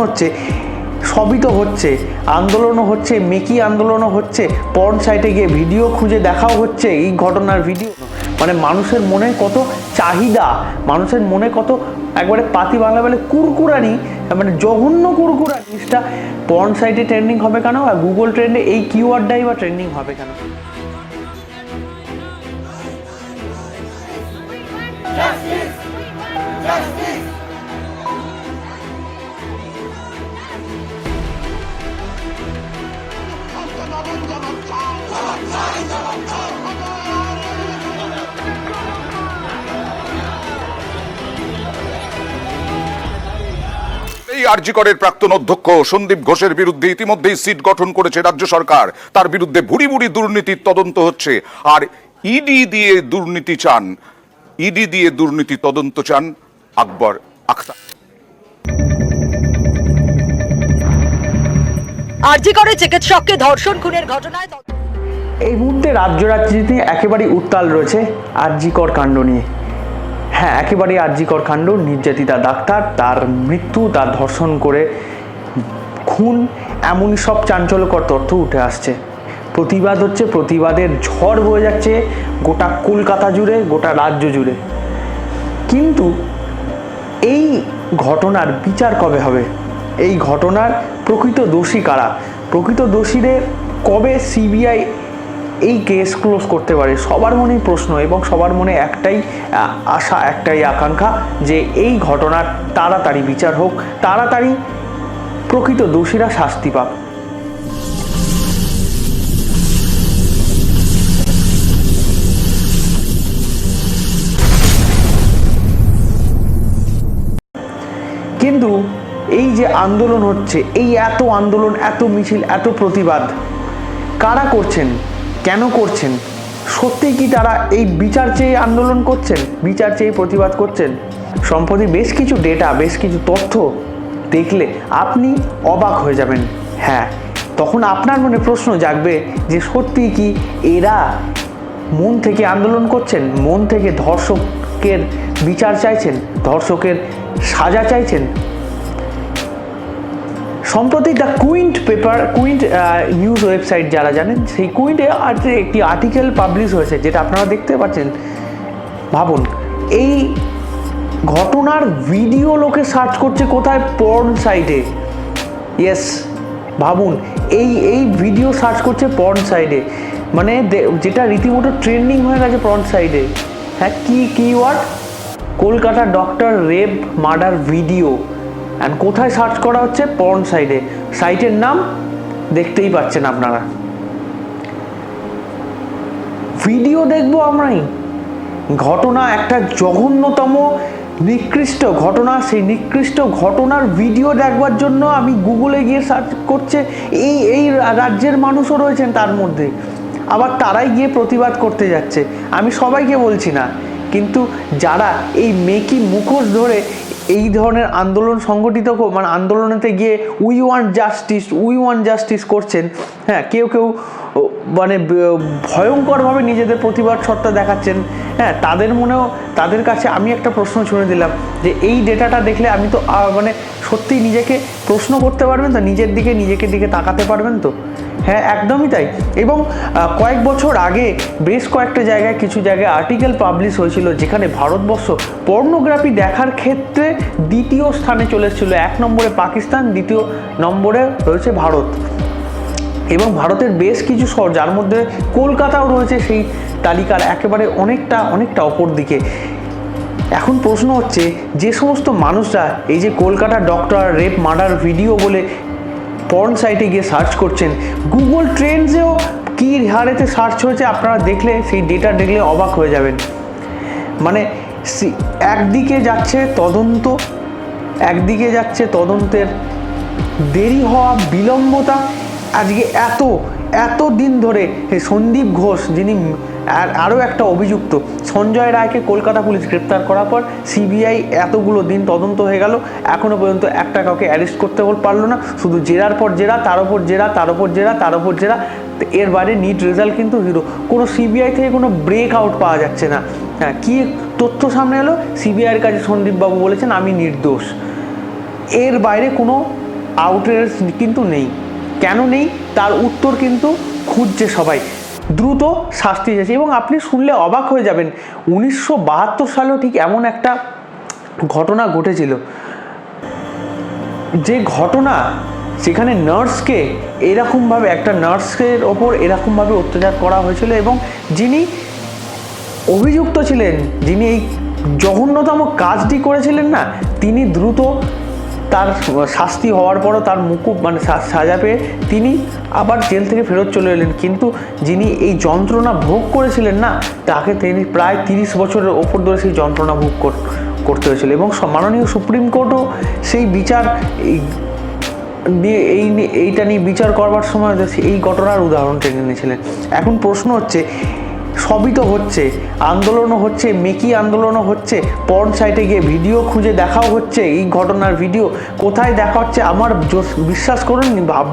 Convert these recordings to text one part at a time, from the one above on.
হচ্ছে, সবই তো হচ্ছে, আন্দোলনও হচ্ছে, মেকি আন্দোলনও হচ্ছে, পর্ন সাইটে গিয়ে ভিডিও খুঁজে দেখাও হচ্ছে এই ঘটনার ভিডিও। মানে মানুষের মনে কত চাহিদা, মানুষের মনে কত একবারে পাতি বাংলা বলে কুরকুরানি, মানে জঘন্য কুরকুরানি। জিনিসটা পর্ন সাইটে ট্রেন্ডিং হবে কেন, আর গুগল ট্রেন্ডে এই কিওয়ার্ডটাই বা ট্রেন্ডিং হবে কেন? এই আরজি করের প্রাক্তন অধ্যক্ষ সন্দীপ ঘোষের বিরুদ্ধে ইতিমধ্যেই সিট গঠন করেছে রাজ্য সরকার। তার বিরুদ্ধে ভুরি ভুরি দুর্নীতির তদন্ত হচ্ছে, আর ইডি দিয়ে দুর্নীতি তদন্ত চান আকবর আখতার। আরজি করে চিকিৎসককে ধর্ষণ খুনের ঘটনায় এই মুহূর্তে রাজ্য রাজনীতি একেবারেই উত্তাল রয়েছে আরজি কর কাণ্ড নিয়ে। হ্যাঁ, একেবারেই আরজি কর কাণ্ড, নির্যাতিতা ডাক্তার, তার মৃত্যু, তার ধর্ষণ করে খুন, এমনই সব চাঞ্চল্যকর তথ্য উঠে আসছে। প্রতিবাদ হচ্ছে, প্রতিবাদের ঝড় বয়ে যাচ্ছে গোটা কলকাতা জুড়ে, গোটা রাজ্য জুড়ে। কিন্তু এই ঘটনার বিচার কবে হবে? এই ঘটনার প্রকৃত দোষী কারা? প্রকৃত দোষীদের কবে সিবিআই এই কেস ক্লোজ করতে পারে? সবার মনেই প্রশ্ন, এবং সবার মনে একটাই আশা, একটাই আকাঙ্ক্ষা যে এই ঘটনার তাড়াতাড়ি বিচার হোক, তাড়াতাড়ি প্রকৃত দোষীরা শাস্তি পাক। কিন্তু এই যে আন্দোলন হচ্ছে, এই এত আন্দোলন, এত মিছিল, এত প্রতিবাদ কারা করছেন, কেন করছেন? সত্যি কি তারা এই বিচার চেয়ে আন্দোলন করছেন, বিচার চেয়ে প্রতিবাদ করছেন? সম্প্রতি বেশ কিছু ডেটা, বেশ কিছু তথ্য দেখলে আপনি অবাক হয়ে যাবেন। হ্যাঁ, তখন আপনার মনে প্রশ্ন জাগবে যে সত্যি কি এরা মন থেকে আন্দোলন করছেন, মন থেকে ধর্ষকের বিচার চাইছেন, ধর্ষকের সাজা চাইছেন? সম্প্রতি দ্য কুইন্ট নিউজ ওয়েবসাইট যারা জানেন, সেই কুইন্টে একটি আর্টিকেল পাবলিশ হয়েছে, যেটা আপনারা দেখতে পাচ্ছেন। ভাবুন, এই ঘটনার ভিডিও লোকে সার্চ করছে কোথায়? পর্ন সাইটে। ইয়েস, ভাবুন, এই ভিডিও সার্চ করছে পর্ন সাইটে, মানে যেটা রীতিমতো ট্রেন্ডিং হয়ে গেছে পর্ন সাইটে। হ্যাঁ, কি keyword? Kolkata doctor rape murder video. And কোথায় সার্চ করা হচ্ছে? পর্ন সাইটে। সাইটের নাম দেখতেই পাচ্ছেন আপনারা। ভিডিও দেখবো আমরাই? ঘটনা একটা জঘন্যতম নিকৃষ্ট ঘটনা, সেই নিকৃষ্ট ঘটনার ভিডিও দেখবার জন্য আমি গুগলে গিয়ে সার্চ করছে এই রাজ্যের মানুষও রয়েছেন তার মধ্যে, আবার তারাই গিয়ে প্রতিবাদ করতে যাচ্ছে। আমি সবাইকে বলছি না, কিন্তু যারা এই মেকি মুখোশ ধরে এই ধরনের আন্দোলন সংগঠিত, মানে আন্দোলনেতে গিয়ে উই ওয়ান্ট জাস্টিস করছেন, হ্যাঁ, কেউ মানে ভয়ঙ্করভাবে নিজেদের প্রতিবাদ সত্তা দেখাচ্ছেন, হ্যাঁ, তাদের কাছে আমি একটা প্রশ্ন ছুঁড়ে দিলাম যে এই ডেটাটা দেখলে আমি তো মানে সত্যিই নিজেকে প্রশ্ন করতে পারবেন তো, নিজের দিকে তাকাতে পারবেন তো? হ্যাঁ, একদমই তাই। এবং কয়েক বছর আগে বেশ কয়েকটা জায়গায়, কিছু জায়গায় আর্টিকেল পাবলিশ হয়েছিল যেখানে ভারতবর্ষ পর্নোগ্রাফি দেখার ক্ষেত্রে দ্বিতীয় স্থানে চলে এসেছিল। 1 নম্বরে পাকিস্তান, 2 নম্বরে রয়েছে ভারত। এবং ভারতের বেশ কিছু শহর, যার মধ্যে কলকাতাও রয়েছে সেই তালিকার একেবারে অনেকটা অপর দিকে। এখন প্রশ্ন হচ্ছে, যে সমস্ত মানুষরা এই যে Kolkata doctor rape murder video বলে পর্ন সাইটে গিয়ে সার্চ করছেন, গুগল ট্রেন্ডসেও কী হারেতে সার্চ হয়েছে আপনারা দেখলে, সেই ডেটা দেখলে অবাক হয়ে যাবেন। মানে একদিকে যাচ্ছে তদন্তের দেরি হওয়া, বিলম্বতা। আজকে এত দিন ধরে সন্দীপ ঘোষ, যিনি আরও একটা অভিযুক্ত, সঞ্জয় রায়কে কলকাতা পুলিশ গ্রেপ্তার করার পর সিবিআই এতগুলো দিন তদন্ত হয়ে গেল, এখনও পর্যন্ত একটা কাউকে অ্যারেস্ট করতে পারলো না। শুধু জেরার পর জেরা, তার ওপর জেরা। এর বাইরে নিট রেজাল্ট কিন্তু হিরো। কোনো সিবিআই থেকে কোনো ব্রেক আউট পাওয়া যাচ্ছে না। হ্যাঁ, কী তথ্য সামনে এলো? সিবিআইয়ের কাছে সন্দীপবাবু বলেছেন আমি নির্দোষ। এর বাইরে কোনো আউটরেজ কিন্তু নেই। কেন নেই তার উত্তর কিন্তু খুঁজছে সবাই, দ্রুত শাস্তি চাইছে। এবং আপনি শুনলে অবাক হয়ে যাবেন, 1972 সালেও ঠিক এমন একটা ঘটনা ঘটেছিল, যে ঘটনা সেখানে নার্সকে এরকমভাবে, একটা নার্সের ওপর এরকমভাবে অত্যাচার করা হয়েছিল, এবং যিনি অভিযুক্ত ছিলেন, যিনি এই জঘন্যতম কাজটি করেছিলেন না, তিনি দ্রুত তার শাস্তি হওয়ার পরও তার মুকুব মানে সাজা পেয়ে তিনি আবার জেল থেকে ফেরত চলে এলেন। কিন্তু যিনি এই যন্ত্রণা ভোগ করেছিলেন না, তাকে তিনি প্রায় 30 বছরের ওপর ধরে সেই যন্ত্রণা ভোগ করতে হয়েছিল। এবং মাননীয় সুপ্রিম কোর্টও সেই বিচার এইটা নিয়ে বিচার করবার সময় এই ঘটনার উদাহরণ টেনে নিয়েছিলেন। এখন প্রশ্ন হচ্ছে, সবই তো হচ্ছে, আন্দোলনও হচ্ছে, মেকি আন্দোলনও হচ্ছে, পর্ন সাইটে গিয়ে ভিডিও খুঁজে দেখাও হচ্ছে, এই ঘটনার ভিডিও কোথায় দেখা হচ্ছে। আমার বিশ্বাস করুন,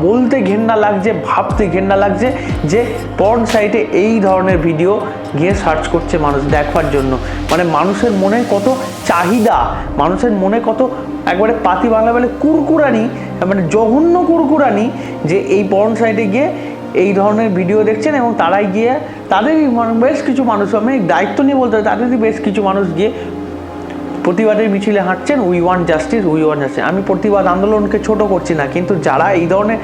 বলতে ঘেন্না লাগছে, ভাবতে ঘেন্না লাগছে যে পর্ন সাইটে এই ধরনের ভিডিও গিয়ে সার্চ করছে মানুষ দেখবার জন্য। মানে মানুষের মনে কত চাহিদা, মানুষের মনে কত একবারে পাতি বাংলা বলে কুরকুরানি, মানে জঘন্য কুরকুরানি, যে এই পর্ন সাইটে গিয়ে এই ধরনের ভিডিও দেখছেন। এবং তারাই গিয়ে তাদেরই বেশ কিছু মানুষ, আমি দায়িত্ব নিয়ে বলতে হয়, তাদেরই বেশ কিছু মানুষ গিয়ে প্রতিবাদের মিছিলে হাঁটছেন, we want justice, we want justice. আমি প্রতিবাদ আন্দোলনকে ছোট করছি না, কিন্তু যারা এই ধরনের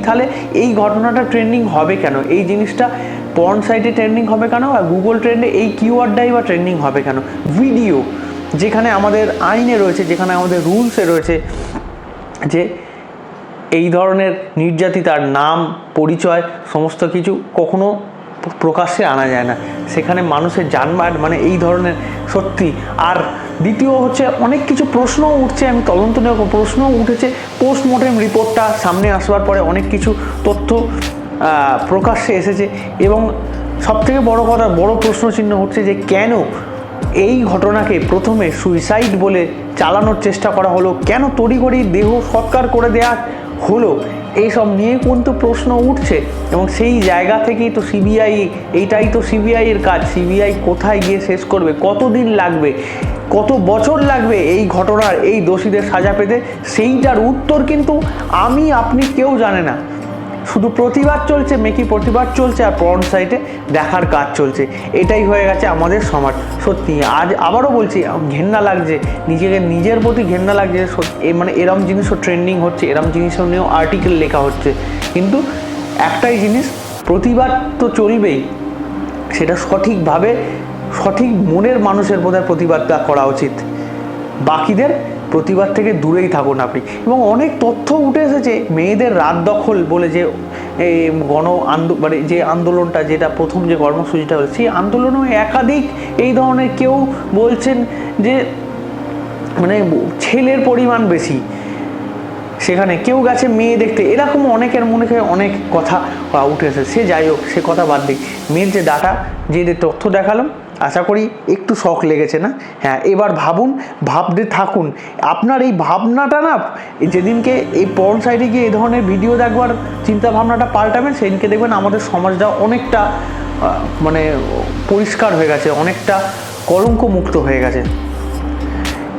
তাহলে এই ঘটনাটা ট্রেন্ডিং হবে কেন, এই জিনিসটা পর্ন সাইটে ট্রেন্ডিং হবে কেন, আর গুগল ট্রেন্ডে এই কিওয়ার্ডটাই বা ট্রেন্ডিং হবে কেন? ভিডিও যেখানে আমাদের আইনে রয়েছে, যেখানে আমাদের রুলসে রয়েছে যে এই ধরনের নির্যাতিতার নাম, পরিচয় সমস্ত কিছু কখনো প্রকাশ্যে আনা যায় না, সেখানে মানুষের জানমাল, মানে এই ধরনের সত্যি। আর দ্বিতীয় হচ্ছে, অনেক কিছু প্রশ্নও উঠছে, আমি তদন্ত নেব, প্রশ্নও উঠেছে পোস্টমর্টেম রিপোর্টটা সামনে আসবার পরে অনেক কিছু তথ্য প্রকাশ্যে এসেছে। এবং সবথেকে বড় কথা, বড় প্রশ্নচিহ্ন হচ্ছে যে কেন এই ঘটনাকে প্রথমে সুইসাইড বলে চালানোর চেষ্টা করা হলো, কেন তড়িঘড়ি দেহ সৎকার করে দেওয়া হলো, এইসব নিয়ে কিন্তু প্রশ্ন উঠছে। এবং সেই জায়গা থেকেই তো সিবিআই, এইটাই তো সিবিআইয়ের কাজ। সিবিআই কোথায় গিয়ে শেষ করবে, কতদিন লাগবে, কত বছর লাগবে এই ঘটনার এই দোষীদের সাজা পেতে, সেইটার উত্তর কিন্তু আমি আপনি কেউ জানে না। শুধু প্রতিবাদ চলছে, মেকি প্রতিবাদ চলছে, আর পর্ন সাইটে দেখার কাজ চলছে। এটাই হয়ে গেছে আমাদের সমাজ। সত্যি আজ আবারও বলছি, ঘেন্না লাগছে, নিজের প্রতি ঘেন্না লাগছে। মানে এরম জিনিসও ট্রেন্ডিং হচ্ছে, এরম জিনিসও নিয়েও আর্টিকেল লেখা হচ্ছে। কিন্তু একটাই জিনিস, প্রতিবাদ তো চলবেই, সেটা সঠিকভাবে, সঠিক মনের মানুষের বোধহয় প্রতিবাদটা করা উচিত। বাকিদের প্রতিবাদ থেকে দূরেই থাকুন আপনি। এবং অনেক তথ্য উঠে এসেছে, মেয়েদের রাত দখল বলে যে মানে যে আন্দোলনটা, যেটা প্রথম যে কর্মসূচিটা হলো, সেই আন্দোলনেও একাধিক এই ধরনের, কেউ বলছেন যে মানে ছেলের পরিমাণ বেশি সেখানে, কেউ গেছে মেয়ে দেখতে, এরকম অনেকের মনে অনেক কথা উঠেছে। সে যাই হোক, সে কথা বাদ দিই। মেয়ের যে ডাটা, যে তথ্য দেখালাম, আশা করি একটু শখ লেগেছে না? হ্যাঁ, এবার ভাবুন, ভাবতে থাকুন। আপনার এই ভাবনাটা না, যেদিনকে এই পর্ন সাইটে গিয়ে এই ধরনের ভিডিও দেখবার চিন্তা ভাবনাটা পাল্টাবেন, সেদিনকে দেখবেন আমাদের সমাজটা অনেকটা মানে পরিষ্কার হয়ে গেছে, অনেকটা কলঙ্ক মুক্ত হয়ে গেছে।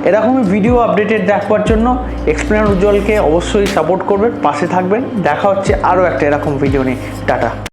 এরকমই ভিডিও আপডেটেড দেখবার জন্য এক্সপ্লেনার উজ্জ্বলকে অবশ্যই সাপোর্ট করবেন, পাশে থাকবেন। দেখা হচ্ছে আরও একটা এরকম ভিডিও নিয়ে। টাটা।